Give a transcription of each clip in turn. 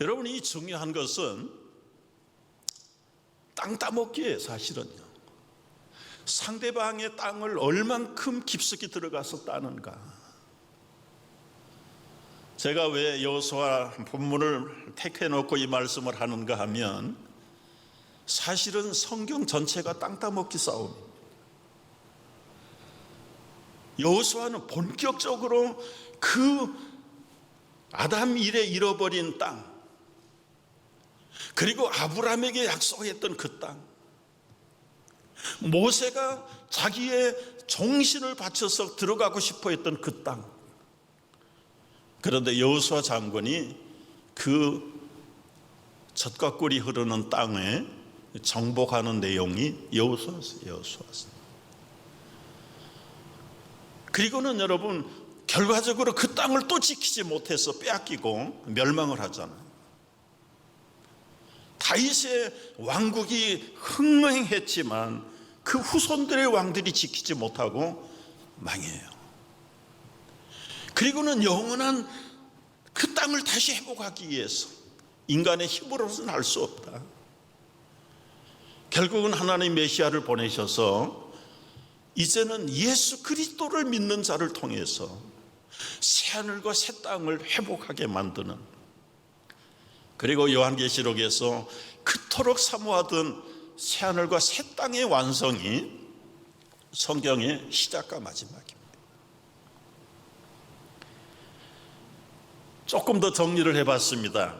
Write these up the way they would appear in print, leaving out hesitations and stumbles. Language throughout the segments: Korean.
여러분, 이 중요한 것은 땅 따먹기에 사실은요, 상대방의 땅을 얼만큼 깊숙이 들어가서 따는가. 제가 왜 여호수아 본문을 택해놓고 이 말씀을 하는가 하면, 사실은 성경 전체가 땅 따먹기 싸움입니다. 여호수아는 본격적으로 그 아담 이래 잃어버린 땅, 그리고 아브라함에게 약속했던 그 땅, 모세가 자기의 정신을 바쳐서 들어가고 싶어 했던 그 땅, 그런데 여호수아 장군이 그 젖과 꿀이 흐르는 땅에 정복하는 내용이 여호수아서예요. 그리고는 여러분, 결과적으로 그 땅을 또 지키지 못해서 빼앗기고 멸망을 하잖아요. 다윗의 왕국이 흥행했지만 그 후손들의 왕들이 지키지 못하고 망해요. 그리고는 영원한 그 땅을 다시 회복하기 위해서 인간의 힘으로서는 할 수 없다. 결국은 하나님 메시아를 보내셔서 이제는 예수 그리스도를 믿는 자를 통해서 새하늘과 새 땅을 회복하게 만드는, 그리고 요한계시록에서 그토록 사모하던 새하늘과 새 땅의 완성이 성경의 시작과 마지막입니다. 조금 더 정리를 해봤습니다.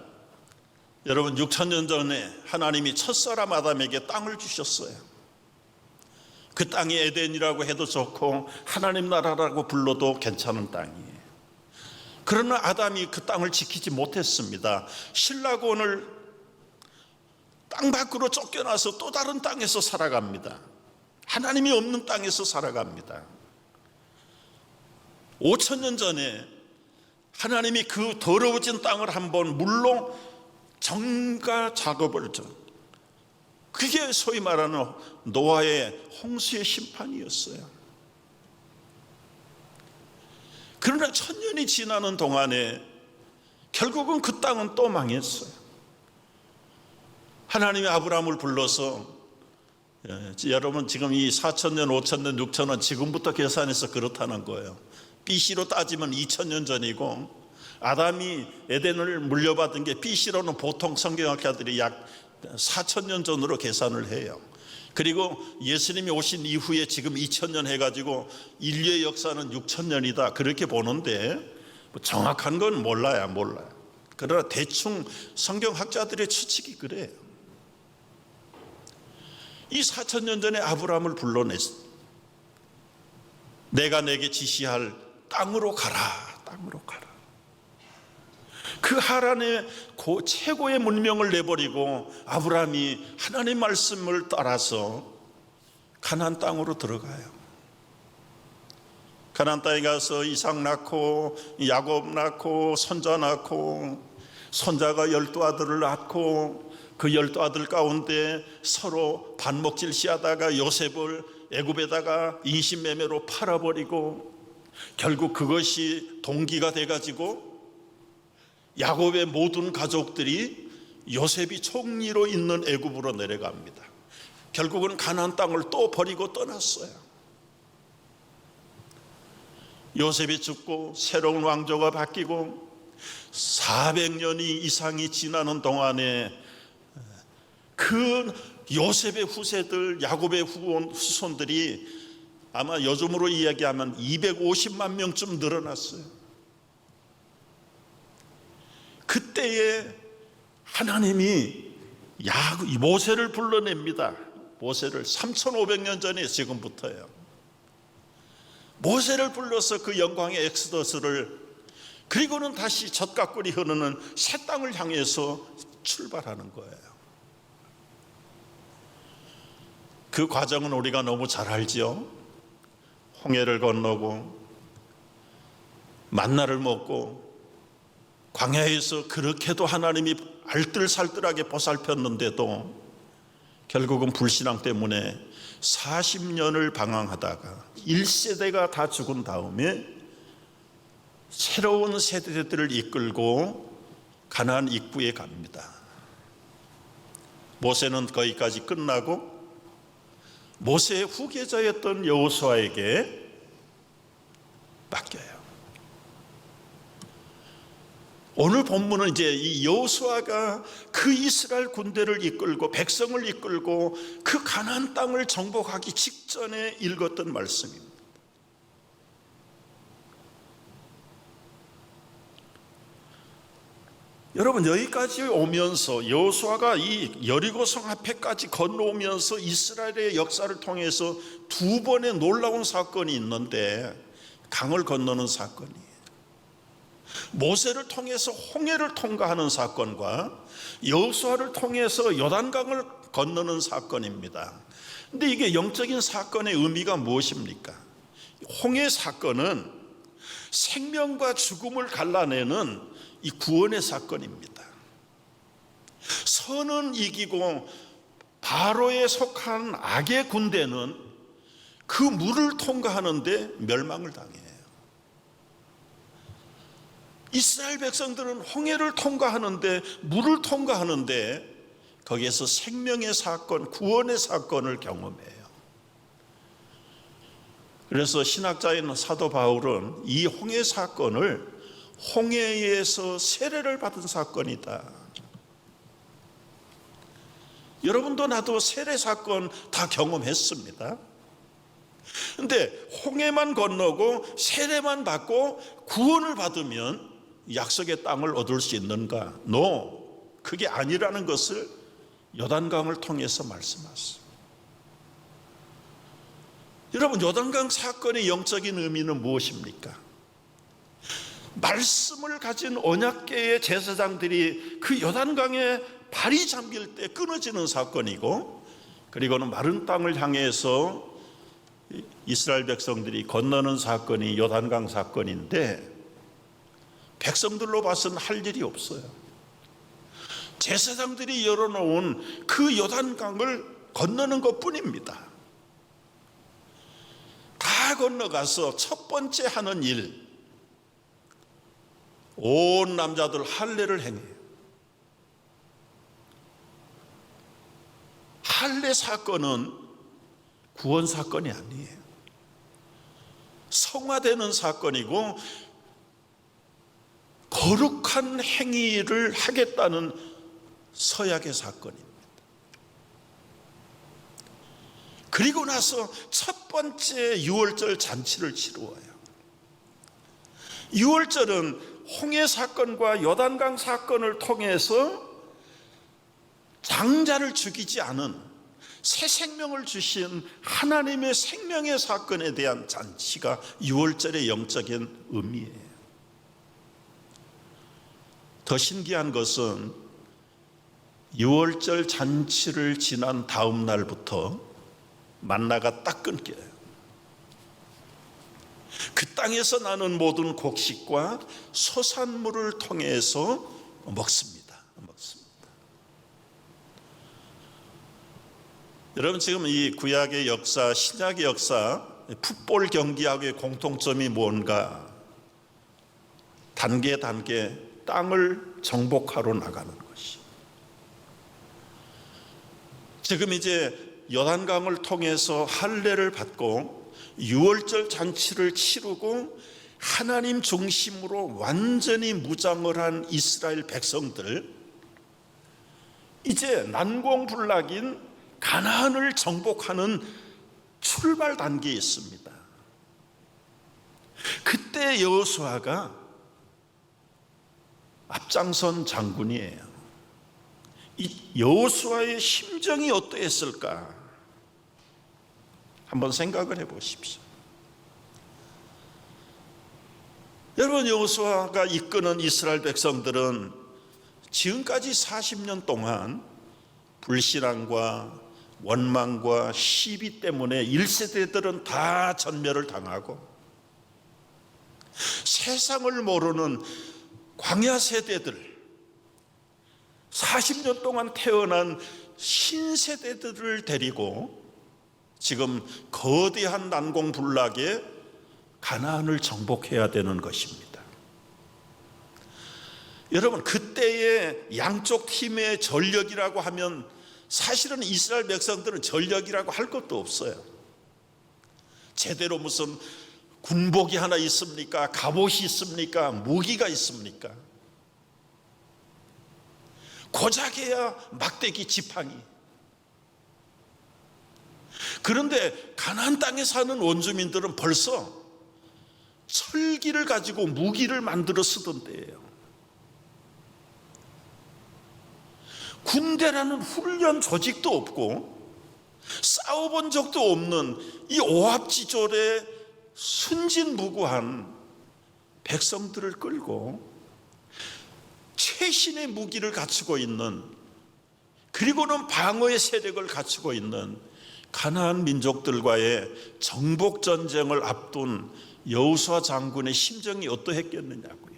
여러분, 6,000년 전에 하나님이 첫사람 아담에게 땅을 주셨어요. 그 땅이 에덴이라고 해도 좋고 하나님 나라라고 불러도 괜찮은 땅이에요. 그러나 아담이 그 땅을 지키지 못했습니다. 신라곤을 땅 밖으로 쫓겨나서 또 다른 땅에서 살아갑니다. 하나님이 없는 땅에서 살아갑니다. 5,000년 전에 하나님이 그 더러워진 땅을 한번 물로 정가 작업을 그게 소위 말하는 노아의 홍수의 심판이었어요. 그러나 1000년이 지나는 동안에 결국은 그 땅은 또 망했어요. 하나님이 아브라함을 불러서, 여러분 지금 이 4,000년, 5,000년, 6,000년 지금부터 계산해서 그렇다는 거예요. BC로 따지면 2,000년 전이고, 아담이 에덴을 물려받은 게 BC로는 보통 성경학자들이 약 4,000년 전으로 계산을 해요. 그리고 예수님이 오신 이후에 지금 2,000년 해가지고 인류의 역사는 6,000년이다 그렇게 보는데, 정확한 건 몰라요. 그러나 대충 성경학자들의 추측이 그래요. 이 4,000년 전에 아브라함을 불러냈어. 내가 내게 지시할 땅으로 가라. 그 하란의 최고의 문명을 내버리고 아브라함이 하나님 말씀을 따라서 가나안 땅으로 들어가요. 가나안 땅에 가서 이삭 낳고 야곱 낳고 손자 낳고, 손자가 12아들을 낳고, 그 12아들 가운데 서로 반목질시하다가 요셉을 애굽에다가 인신매매로 팔아버리고, 결국 그것이 동기가 돼가지고 야곱의 모든 가족들이 요셉이 총리로 있는 애굽으로 내려갑니다. 결국은 가나안 땅을 또 버리고 떠났어요. 요셉이 죽고 새로운 왕조가 바뀌고 400년이 이상이 지나는 동안에 그 요셉의 후세들, 야곱의 후손들이 아마 요즘으로 이야기하면 250만 명쯤 늘어났어요. 그때에 하나님이 모세를 불러냅니다. 모세를 3,500년 전에 지금부터예요. 모세를 불러서 그 영광의 엑스더스를, 그리고는 다시 젖과 꿀이 흐르는 새 땅을 향해서 출발하는 거예요. 그 과정은 우리가 너무 잘 알지요. 홍해를 건너고 만나를 먹고 광야에서 그렇게도 하나님이 알뜰살뜰하게 보살폈는데도 결국은 불신앙 때문에 40년을 방황하다가 1세대가 다 죽은 다음에 새로운 세대들을 이끌고 가나안 입구에 갑니다. 모세는 거기까지 끝나고 모세의 후계자였던 여호수아에게 맡겨요. 오늘 본문은 이제 이 여호수아가 그 이스라엘 군대를 이끌고 백성을 이끌고 그 가나안 땅을 정복하기 직전에 읽었던 말씀입니다. 여러분, 여기까지 오면서 여호수아가 이 여리고성 앞에까지 건너오면서 이스라엘의 역사를 통해서 두 번의 놀라운 사건이 있는데, 강을 건너는 사건이에요. 모세를 통해서 홍해를 통과하는 사건과 여호수아를 통해서 요단강을 건너는 사건입니다. 근데 이게 영적인 사건의 의미가 무엇입니까? 홍해 사건은 생명과 죽음을 갈라내는 이 구원의 사건입니다. 선은 이기고 바로에 속한 악의 군대는 그 물을 통과하는데 멸망을 당해요. 이스라엘 백성들은 홍해를 통과하는데, 물을 통과하는데 거기에서 생명의 사건, 구원의 사건을 경험해요. 그래서 신학자인 사도 바울은 이 홍해 사건을 홍해에서 세례를 받은 사건이다. 여러분도 나도 세례 사건 다 경험했습니다. 근데 홍해만 건너고 세례만 받고 구원을 받으면 약속의 땅을 얻을 수 있는가? No, 그게 아니라는 것을 요단강을 통해서 말씀하셨습니다. 여러분, 요단강 사건의 영적인 의미는 무엇입니까? 말씀을 가진 언약궤의 제사장들이 그 요단강에 발이 잠길 때 끊어지는 사건이고, 그리고는 마른 땅을 향해서 이스라엘 백성들이 건너는 사건이 요단강 사건인데, 백성들로 봐서는 할 일이 없어요. 제사장들이 열어놓은 그 요단강을 건너는 것뿐입니다. 다 건너가서 첫 번째 하는 일, 온 남자들 할례를 행해요. 할례 사건은 구원 사건이 아니에요. 성화되는 사건이고 거룩한 행위를 하겠다는 서약의 사건입니다. 그리고 나서 첫 번째 유월절 잔치를 치루어요. 유월절은 홍해 사건과 요단강 사건을 통해서 장자를 죽이지 않은 새 생명을 주신 하나님의 생명의 사건에 대한 잔치가 유월절의 영적인 의미예요. 더 신기한 것은 유월절 잔치를 지난 다음 날부터 만나가 딱 끊겨요. 그 땅에서 나는 모든 곡식과 소산물을 통해서 먹습니다. 여러분, 지금 이 구약의 역사, 신약의 역사, 풋볼 경기하고의 공통점이 뭔가? 단계 땅을 정복하러 나가는 것이. 지금 이제 요단강을 통해서 할례를 받고 유월절 잔치를 치르고 하나님 중심으로 완전히 무장을 한 이스라엘 백성들, 이제 난공불락인 가나안을 정복하는 출발 단계에 있습니다. 그때 여호수아가 앞장선 장군이에요. 이 여호수아의 심정이 어떠했을까? 한번 생각을 해보십시오. 여러분, 여호수아가 이끄는 이스라엘 백성들은 지금까지 40년 동안 불신앙과 원망과 시비 때문에 1세대들은 다 전멸을 당하고, 세상을 모르는 광야 세대들, 40년 동안 태어난 신세대들을 데리고 지금 거대한 난공불락에 가나안을 정복해야 되는 것입니다. 여러분, 그 그때의 양쪽 팀의 전력이라고 하면 사실은 이스라엘 백성들은 전력이라고 할 것도 없어요. 제대로 무슨 군복이 하나 있습니까? 갑옷이 있습니까? 무기가 있습니까? 고작해야 막대기 지팡이. 그런데 가나안 땅에 사는 원주민들은 벌써 철기를 가지고 무기를 만들어 쓰던 때예요. 군대라는 훈련 조직도 없고 싸워본 적도 없는 이 오합지졸의 순진무구한 백성들을 끌고 최신의 무기를 갖추고 있는, 그리고는 방어의 세력을 갖추고 있는 가나안 민족들과의 정복 전쟁을 앞둔 여호수아 장군의 심정이 어떠했겠느냐고요.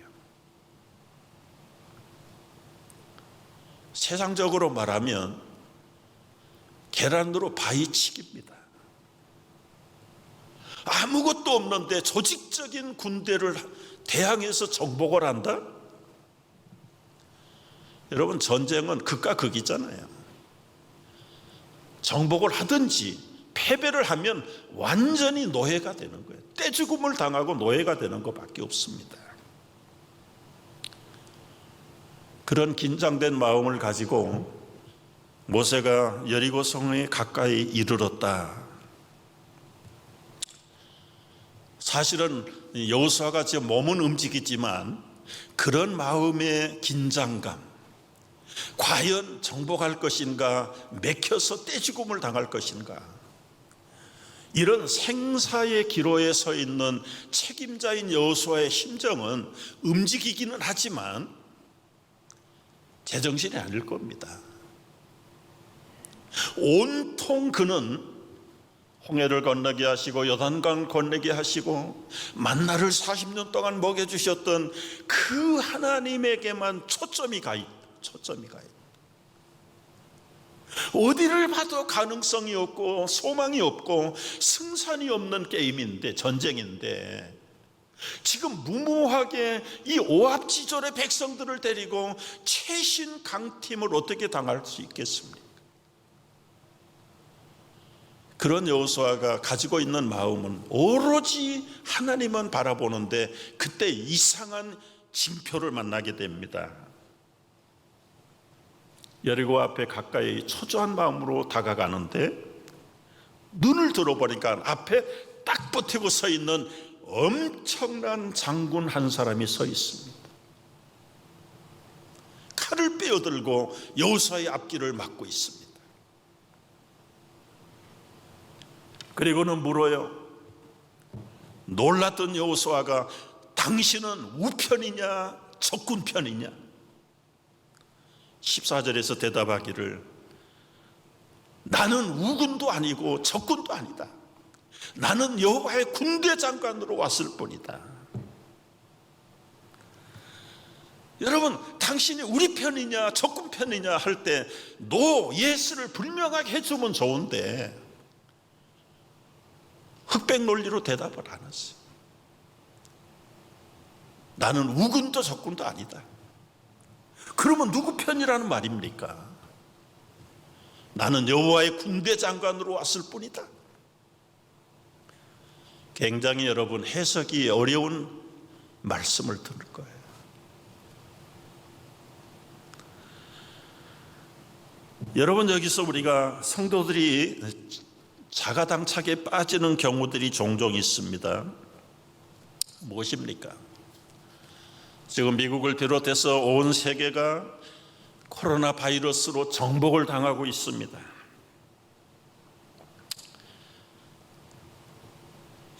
세상적으로 말하면 계란으로 바위치기입니다. 아무것도 없는데 조직적인 군대를 대항해서 정복을 한다? 여러분, 전쟁은 극과 극이잖아요. 정복을 하든지 패배를 하면 완전히 노예가 되는 거예요. 떼죽음을 당하고 노예가 되는 것밖에 없습니다. 그런 긴장된 마음을 가지고 모세가 여리고 성에 가까이 이르렀다. 사실은 여호수아가 지금 몸은 움직이지만 그런 마음의 긴장감, 과연 정복할 것인가, 맥혀서 떼죽음을 당할 것인가, 이런 생사의 기로에 서 있는 책임자인 여호수아의 심정은 움직이기는 하지만 제정신이 아닐 겁니다. 온통 그는 홍해를 건너게 하시고 요단강을 건너게 하시고 만나를 40년 동안 먹여주셨던 그 하나님에게만 초점이 가 있다. 어디를 봐도 가능성이 없고 소망이 없고 승산이 없는 게임인데, 전쟁인데, 지금 무모하게 이 오합지졸의 백성들을 데리고 최신 강팀을 어떻게 당할 수 있겠습니까? 그런 여호수아가 가지고 있는 마음은 오로지 하나님만 바라보는데, 그때 이상한 징표를 만나게 됩니다. 여리고 앞에 가까이 초조한 마음으로 다가가는데 눈을 들어보니까 앞에 딱 버티고 서 있는 엄청난 장군 한 사람이 서 있습니다. 칼을 빼어들고 여호수아의 앞길을 막고 있습니다. 그리고는 물어요. 놀랐던 여호수아가 당신은 우편이냐 적군 편이냐? 14절에서 대답하기를 나는 우군도 아니고 적군도 아니다. 나는 여호와의 군대 장관으로 왔을 뿐이다. 여러분, 당신이 우리 편이냐 적군 편이냐 할 때 노, 예스를 분명하게 해주면 좋은데 흑백 논리로 대답을 안 했어요. 나는 우군도 적군도 아니다. 그러면 누구 편이라는 말입니까? 나는 여호와의 군대 장관으로 왔을 뿐이다. 굉장히 여러분 해석이 어려운 말씀을 들을 거예요. 여러분, 여기서 우리가 성도들이 자가당착에 빠지는 경우들이 종종 있습니다. 무엇입니까? 지금 미국을 비롯해서 온 세계가 코로나 바이러스로 정복을 당하고 있습니다.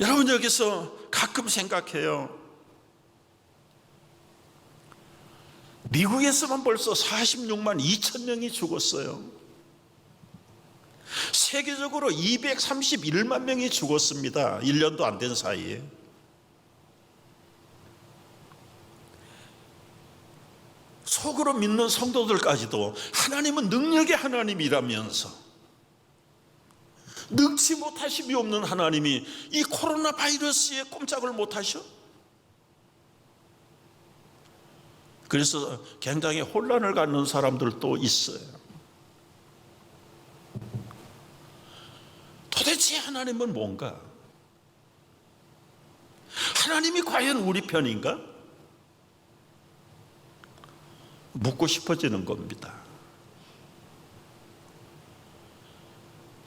여러분, 여기서 가끔 생각해요. 미국에서만 벌써 46만 2천 명이 죽었어요. 세계적으로 231만 명이 죽었습니다. 1년도 안 된 사이에. 속으로 믿는 성도들까지도 하나님은 능력의 하나님이라면서 능치 못하심이 없는 하나님이 이 코로나 바이러스에 꼼짝을 못하셔? 그래서 굉장히 혼란을 갖는 사람들도 있어요. 도대체 하나님은 뭔가? 하나님이 과연 우리 편인가? 묻고 싶어지는 겁니다.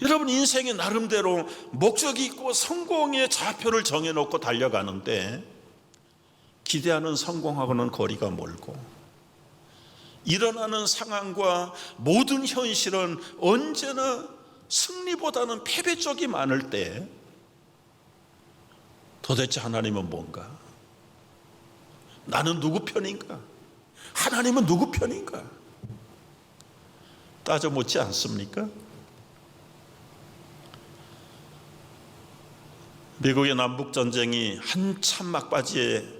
여러분, 인생이 나름대로 목적이 있고 성공의 좌표를 정해놓고 달려가는데 기대하는 성공하고는 거리가 멀고, 일어나는 상황과 모든 현실은 언제나 승리보다는 패배 쪽이 많을 때 도대체 하나님은 뭔가? 나는 누구 편인가? 하나님은 누구 편인가? 따져 묻지 않습니까? 미국의 남북전쟁이 한참 막바지에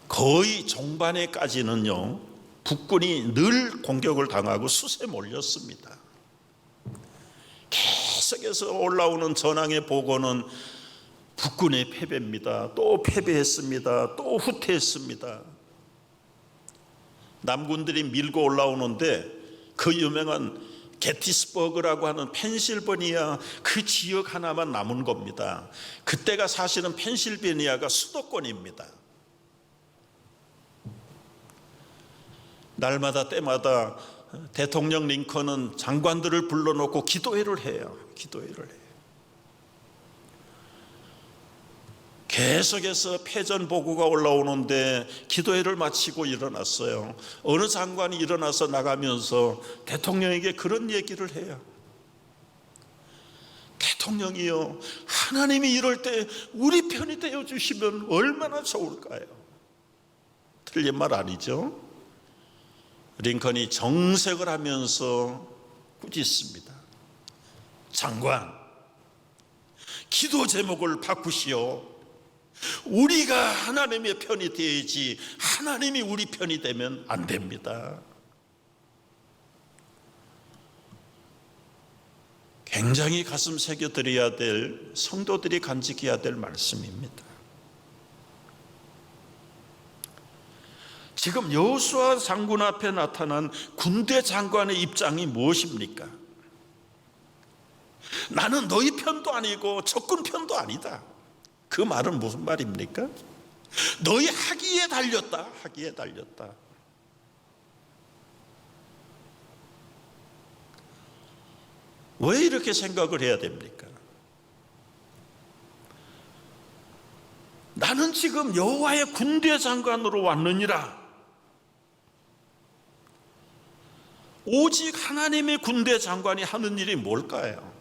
거의 종반에까지는요, 북군이 늘 공격을 당하고 수세에 몰렸습니다. 계속해서 올라오는 전황의 보고는 북군의 패배입니다. 또 패배했습니다. 또 후퇴했습니다. 남군들이 밀고 올라오는데 그 유명한 게티스버그라고 하는 펜실베니아 그 지역 하나만 남은 겁니다. 그때가 사실은 펜실베니아가 수도권입니다. 날마다 때마다 대통령 링컨은 장관들을 불러놓고 기도회를 해요. 기도회를 해요. 계속해서 패전 보고가 올라오는데 기도회를 마치고 일어났어요. 어느 장관이 일어나서 나가면서 대통령에게 그런 얘기를 해요. 대통령이요, 하나님이 이럴 때 우리 편이 되어 주시면 얼마나 좋을까요? 틀린 말 아니죠? 링컨이 정색을 하면서 꾸짖습니다. 장관, 기도 제목을 바꾸시오. 우리가 하나님의 편이 되어야지 하나님이 우리 편이 되면 안 됩니다. 굉장히 가슴 새겨드려야 될, 성도들이 간직해야 될 말씀입니다. 지금 여호수아 장군 앞에 나타난 군대 장관의 입장이 무엇입니까? 나는 너희 편도 아니고 적군 편도 아니다. 그 말은 무슨 말입니까? 너희 학위에 달렸다. 학위에 달렸다. 왜 이렇게 생각을 해야 됩니까? 나는 지금 여호와의 군대 장관으로 왔느니라. 오직 하나님의 군대 장관이 하는 일이 뭘까요?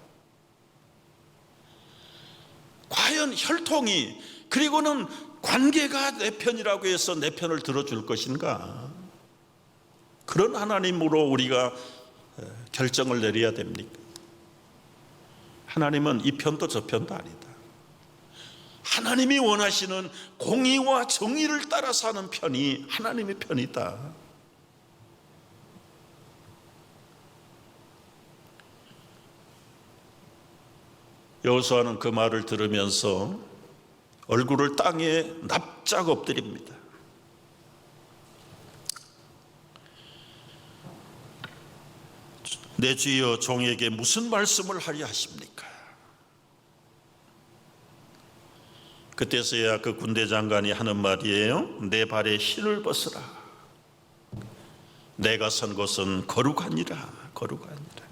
과연 혈통이, 그리고는 관계가 내 편이라고 해서 내 편을 들어줄 것인가? 그런 하나님으로 우리가 결정을 내려야 됩니까? 하나님은 이 편도 저 편도 아니다. 하나님이 원하시는 공의와 정의를 따라 사는 편이 하나님의 편이다. 여호수아는 그 말을 들으면서 얼굴을 땅에 납작 엎드립니다. 내 주여, 종에게 무슨 말씀을 하려 하십니까? 그때서야 그 군대 장관이 하는 말이에요. 내 발에 힐을 벗으라. 내가 선 곳은 거룩하니라. 거룩하니라.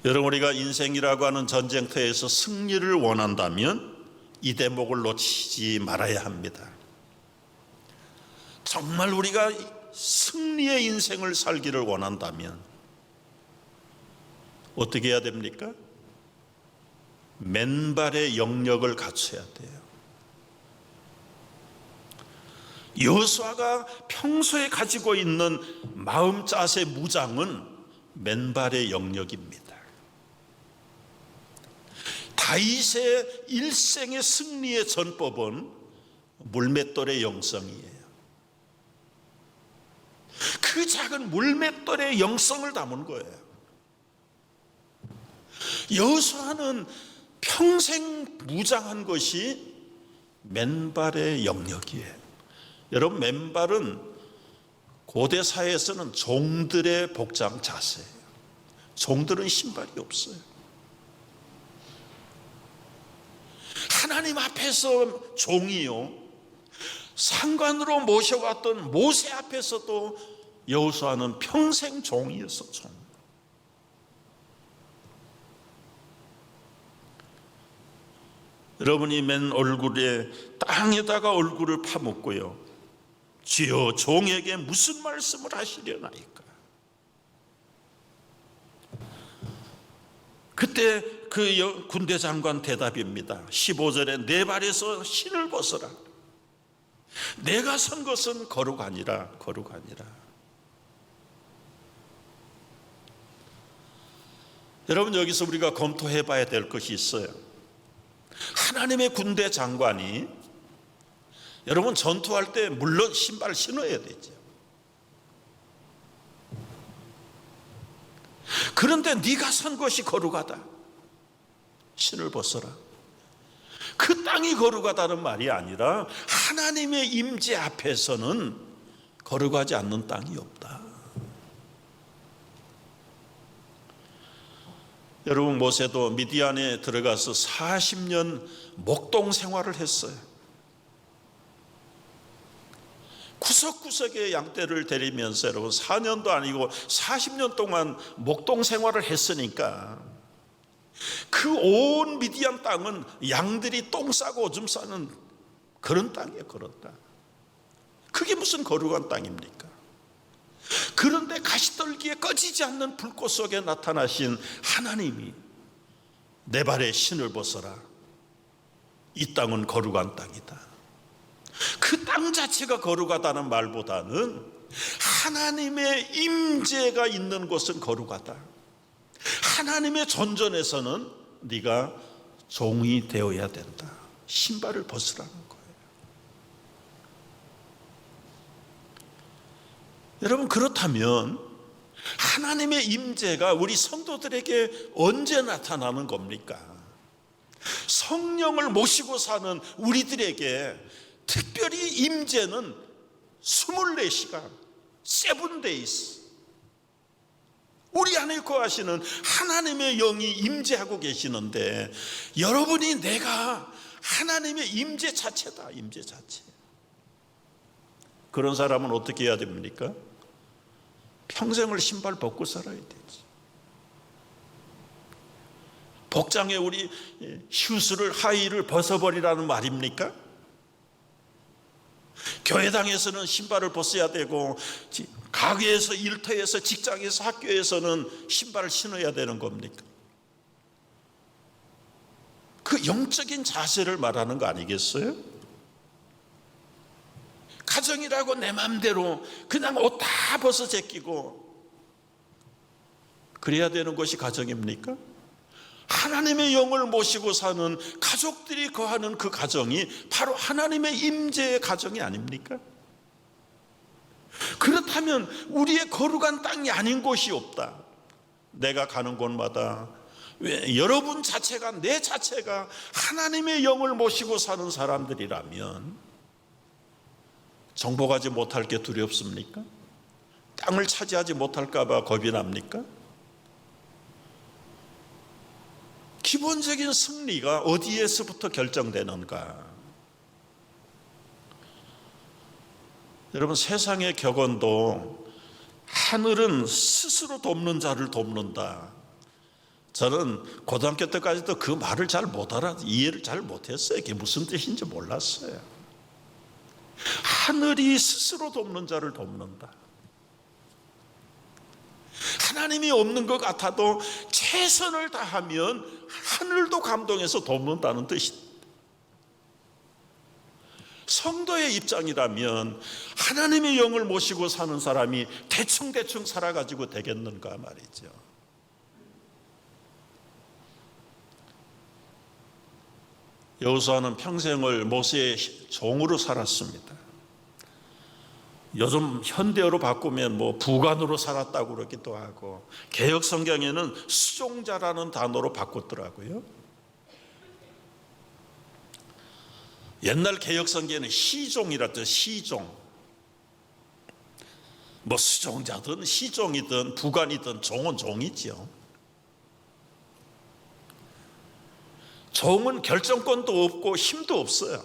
여러분, 우리가 인생이라고 하는 전쟁터에서 승리를 원한다면 이 대목을 놓치지 말아야 합니다. 정말 우리가 승리의 인생을 살기를 원한다면 어떻게 해야 됩니까? 맨발의 영역을 갖춰야 돼요. 여호수아가 평소에 가지고 있는 마음 자세 무장은 맨발의 영역입니다. 다윗의 일생의 승리의 전법은 물맷돌의 영성이에요. 그 작은 물맷돌의 영성을 담은 거예요. 여호수아는 평생 무장한 것이 맨발의 영역이에요. 여러분, 맨발은 고대 사회에서는 종들의 복장 자세예요. 종들은 신발이 없어요. 하나님 앞에서 종이요, 상관으로 모셔왔던 모세 앞에서도 여호수아는 평생 종이었어. 종. 여러분이 맨 얼굴에 땅에다가 얼굴을 파묻고요, 주여 종에게 무슨 말씀을 하시려나이까. 그때 그 군대 장관 대답입니다. 15절에 내 발에서 신을 벗어라. 내가 선 것은 거룩 아니라, 거룩 아니라. 여러분, 여기서 우리가 검토해 봐야 될 것이 있어요. 하나님의 군대 장관이, 여러분, 전투할 때 물론 신발 신어야 되죠. 그런데 네가 선 것이 거룩하다. 신을 벗어라. 그 땅이 거룩하다는 말이 아니라 하나님의 임재 앞에서는 거룩하지 않는 땅이 없다. 여러분, 모세도 미디안에 들어가서 40년 목동 생활을 했어요. 구석구석에 양떼를 데리면서 여러분 4년도 아니고 40년 동안 목동 생활을 했으니까 그 온 미디안 땅은 양들이 똥 싸고 오줌 싸는 그런 땅이에요. 그런 땅. 그게 무슨 거룩한 땅입니까? 그런데 가시떨기에 꺼지지 않는 불꽃 속에 나타나신 하나님이 내 발에 신을 벗어라. 이 땅은 거룩한 땅이다. 그 땅 자체가 거룩하다는 말보다는 하나님의 임재가 있는 곳은 거룩하다. 하나님의 존전에서는 네가 종이 되어야 된다. 신발을 벗으라는 거예요. 여러분, 그렇다면 하나님의 임재가 우리 성도들에게 언제 나타나는 겁니까? 성령을 모시고 사는 우리들에게 특별히 임재는 24시간 7days 우리 안에 거하시는 하나님의 영이 임재하고 계시는데, 여러분이 내가 하나님의 임재 자체다. 임재 자체. 그런 사람은 어떻게 해야 됩니까? 평생을 신발 벗고 살아야 되지. 복장에 우리 슈즈를, 하이를 벗어버리라는 말입니까? 교회당에서는 신발을 벗어야 되고, 가게에서, 일터에서, 직장에서, 학교에서는 신발을 신어야 되는 겁니까? 그 영적인 자세를 말하는 거 아니겠어요? 가정이라고 내 마음대로 그냥 옷 다 벗어 제끼고 그래야 되는 것이 가정입니까? 하나님의 영을 모시고 사는 가족들이 거하는 그 가정이 바로 하나님의 임재의 가정이 아닙니까? 그렇다면 우리의 거룩한 땅이 아닌 곳이 없다. 내가 가는 곳마다 왜 여러분 자체가, 내 자체가 하나님의 영을 모시고 사는 사람들이라면 정복하지 못할 게 두렵습니까? 땅을 차지하지 못할까 봐 겁이 납니까? 기본적인 승리가 어디에서부터 결정되는가? 여러분, 세상의 격언도 하늘은 스스로 돕는 자를 돕는다. 저는 고등학교 때까지도 그 말을 잘 못 이해를 잘 못했어요. 이게 무슨 뜻인지 몰랐어요. 하늘이 스스로 돕는 자를 돕는다. 하나님이 없는 것 같아도 최선을 다하면 하늘도 감동해서 돕는다는 뜻이다. 성도의 입장이라면 하나님의 영을 모시고 사는 사람이 대충대충 살아가지고 되겠는가 말이죠. 여호수아는 평생을 모세의 종으로 살았습니다. 요즘 현대어로 바꾸면 부관으로 살았다고 그러기도 하고, 개역 성경에는 수종자라는 단어로 바꿨더라고요. 옛날 개혁성경에는 시종이라죠. 시종. 뭐 수종자든 시종이든 부관이든 종은 종이죠. 종은 결정권도 없고 힘도 없어요.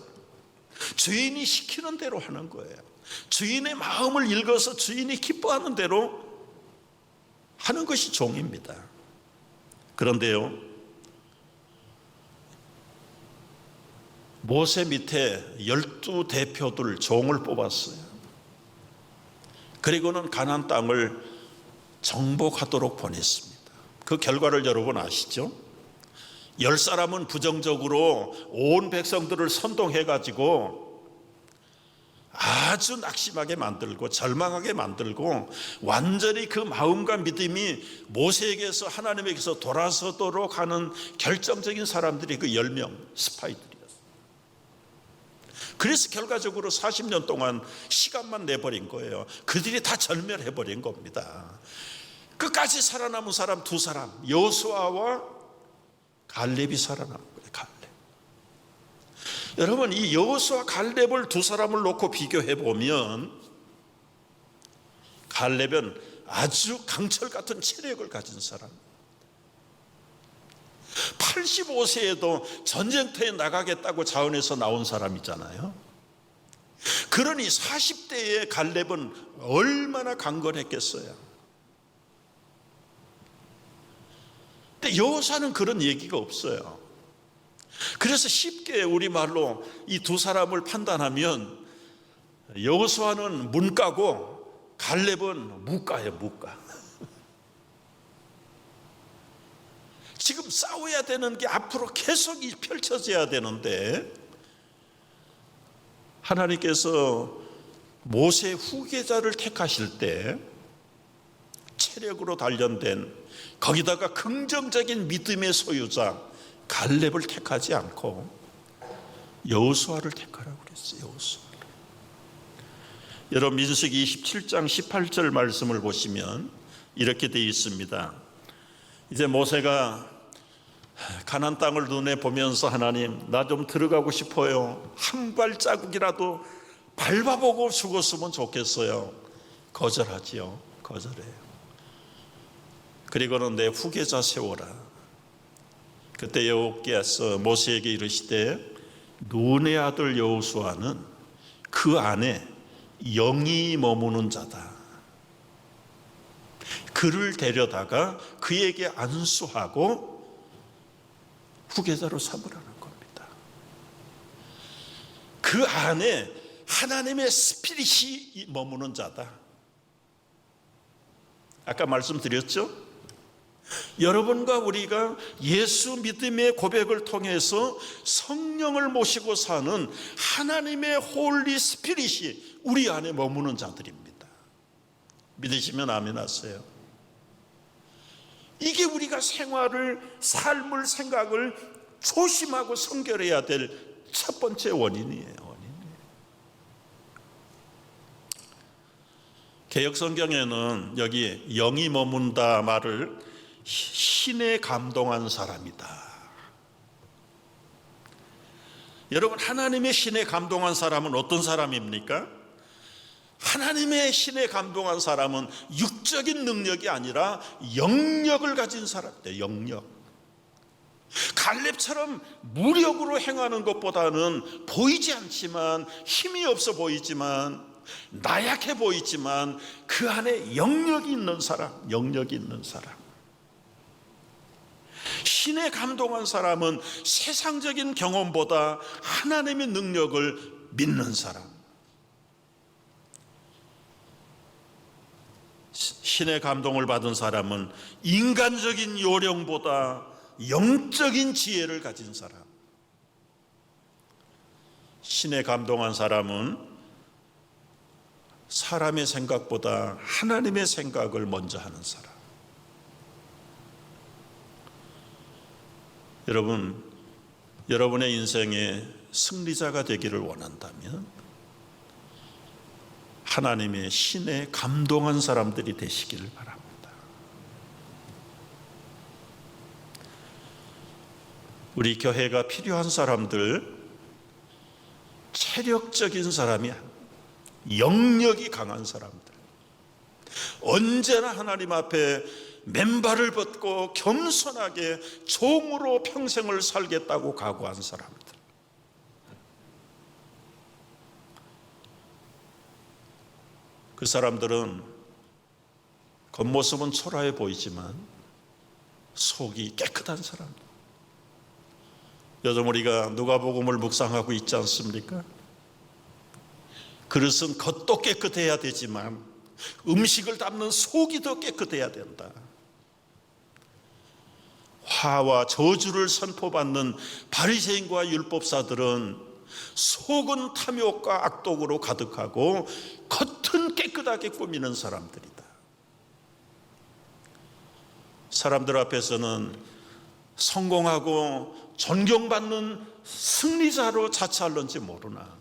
주인이 시키는 대로 하는 거예요. 주인의 마음을 읽어서 주인이 기뻐하는 대로 하는 것이 종입니다. 그런데요, 모세 밑에 12대표들 종을 뽑았어요. 그리고는 가나안 땅을 정복하도록 보냈습니다. 그 결과를 여러분 아시죠? 10사람은 부정적으로 온 백성들을 선동해가지고 아주 낙심하게 만들고 절망하게 만들고 완전히 그 마음과 믿음이 모세에게서 하나님에게서 돌아서도록 하는 결정적인 사람들이 그 10명 스파이들이었어요. 그래서 결과적으로 40년 동안 시간만 내버린 거예요. 그들이 다 절멸해버린 겁니다. 끝까지 살아남은 사람 2사람, 여호수아와 갈렙이 살아남은 거예요. 갈렙. 여러분, 이 여호수아 갈렙을 2사람을 놓고 비교해 보면 갈렙은 아주 강철 같은 체력을 가진 사람, 85세에도 전쟁터에 나가겠다고 자원해서 나온 사람이잖아요. 그러니 40대의 갈렙은 얼마나 강건했겠어요. 근데 여호수아는 그런 얘기가 없어요. 그래서 쉽게 우리말로 이 2사람을 판단하면 여호수아는 문과고 갈렙은 무과예요. 무과. 지금 싸워야 되는 게 앞으로 계속 펼쳐져야 되는데 하나님께서 모세 후계자를 택하실 때 체력으로 단련된, 거기다가 긍정적인 믿음의 소유자 갈렙을 택하지 않고 여호수아를 택하라고 그랬어요. 여호수아를. 여러분, 민수기 27장 18절 말씀을 보시면 이렇게 되어 있습니다. 이제 모세가 가나안 땅을 눈에 보면서 하나님, 나 좀 들어가고 싶어요. 한 발자국이라도 밟아보고 죽었으면 좋겠어요. 거절하지요. 거절해요. 그리고는 내 후계자 세워라. 그때 여호와께서 모세에게 이르시되 눈의 아들 여호수아는 그 안에 영이 머무는 자다. 그를 데려다가 그에게 안수하고 후계자로 삼으라는 겁니다. 그 안에 하나님의 스피릿이 머무는 자다. 아까 말씀드렸죠? 여러분과 우리가 예수 믿음의 고백을 통해서 성령을 모시고 사는 하나님의 홀리 스피릿이 우리 안에 머무는 자들입니다. 믿으시면 아멘 하세요. 이게 우리가 생활을, 삶을, 생각을 조심하고 성결해야 될 첫 번째 원인이에요. 개혁성경에는 여기 영이 머문다 말을 신에 감동한 사람이다. 여러분, 하나님의 신에 감동한 사람은 어떤 사람입니까? 하나님의 신에 감동한 사람은 육적인 능력이 아니라 영력을 가진 사람이에요. 영력. 갈렙처럼 무력으로 행하는 것보다는 보이지 않지만, 힘이 없어 보이지만, 나약해 보이지만 그 안에 영력이 있는 사람, 영력이 있는 사람. 신에 감동한 사람은 세상적인 경험보다 하나님의 능력을 믿는 사람. 신의 감동을 받은 사람은 인간적인 요령보다 영적인 지혜를 가진 사람. 신에 감동한 사람은 사람의 생각보다 하나님의 생각을 먼저 하는 사람. 여러분, 여러분의 인생에 승리자가 되기를 원한다면 하나님의 신에 감동한 사람들이 되시기를 바랍니다. 우리 교회가 필요한 사람들, 세력적인 사람이 아니에요. 영력이 강한 사람들, 언제나 하나님 앞에 맨발을 벗고 겸손하게 종으로 평생을 살겠다고 각오한 사람들. 그 사람들은 겉모습은 초라해 보이지만 속이 깨끗한 사람들. 요즘 우리가 누가복음을 묵상하고 있지 않습니까? 그릇은 겉도 깨끗해야 되지만 음식을 담는 속이 더 깨끗해야 된다. 화와 저주를 선포받는 바리새인과 율법사들은 속은 탐욕과 악독으로 가득하고 겉은 깨끗하게 꾸미는 사람들이다. 사람들 앞에서는 성공하고 존경받는 승리자로 자처할런지 모르나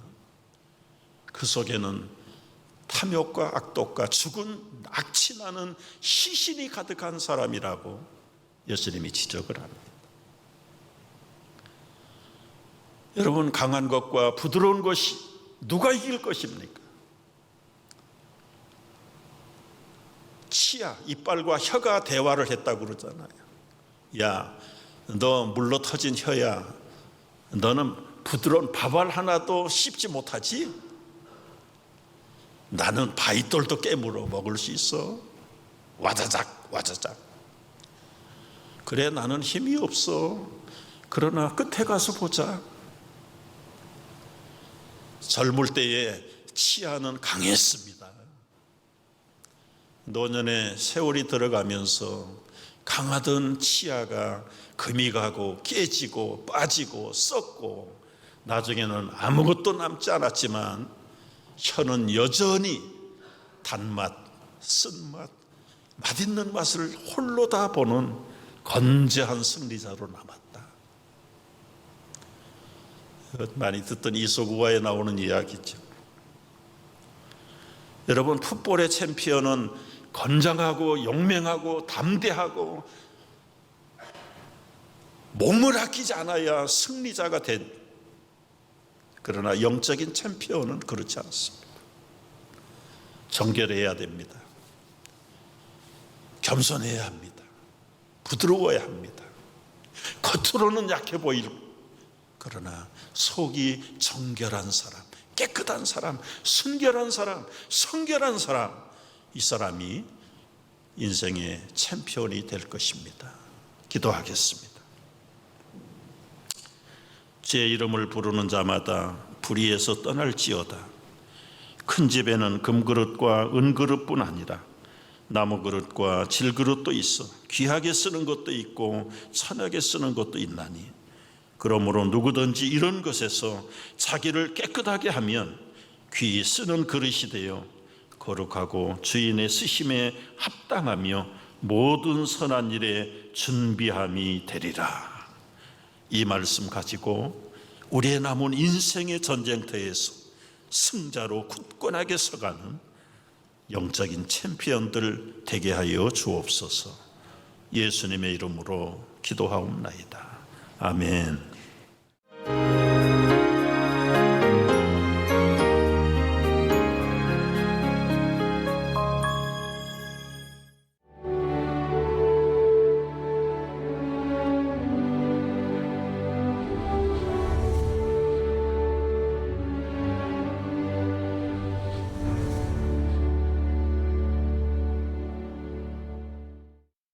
그 속에는 탐욕과 악독과 죽은 악취나는 시신이 가득한 사람이라고 예수님이 지적을 합니다. 여러분, 강한 것과 부드러운 것이 누가 이길 것입니까? 치아, 이빨과 혀가 대화를 했다고 그러잖아요. 야, 너 물로 터진 혀야, 너는 부드러운 밥알 하나도 씹지 못하지? 나는 바위돌도 깨물어 먹을 수 있어. 와자작 와자작. 그래, 나는 힘이 없어. 그러나 끝에 가서 보자. 젊을 때에 치아는 강했습니다. 노년의 세월이 들어가면서 강하던 치아가 금이 가고 깨지고 빠지고 썩고 나중에는 아무것도 남지 않았지만 혀는 여전히 단맛, 쓴맛, 맛있는 맛을 홀로 다 보는 건재한 승리자로 남았다. 많이 듣던 이소구화에 나오는 이야기죠. 여러분, 풋볼의 챔피언은 건장하고 용맹하고 담대하고 몸을 아끼지 않아야 승리자가 된, 그러나 영적인 챔피언은 그렇지 않습니다. 정결해야 됩니다. 겸손해야 합니다. 부드러워야 합니다. 겉으로는 약해 보일, 그러나 속이 정결한 사람, 깨끗한 사람, 순결한 사람, 성결한 사람, 이 사람이 인생의 챔피언이 될 것입니다. 기도하겠습니다. 제 이름을 부르는 자마다 불의에서 떠날지어다. 큰 집에는 금그릇과 은그릇뿐 아니라 나무 그릇과 질그릇도 있어 귀하게 쓰는 것도 있고 천하게 쓰는 것도 있나니, 그러므로 누구든지 이런 것에서 자기를 깨끗하게 하면 귀히 쓰는 그릇이 되어 거룩하고 주인의 쓰심에 합당하며 모든 선한 일에 준비함이 되리라. 이 말씀 가지고 우리의 남은 인생의 전쟁터에서 승자로 굳건하게 서가는 영적인 챔피언들 되게 하여 주옵소서. 예수님의 이름으로 기도하옵나이다. 아멘.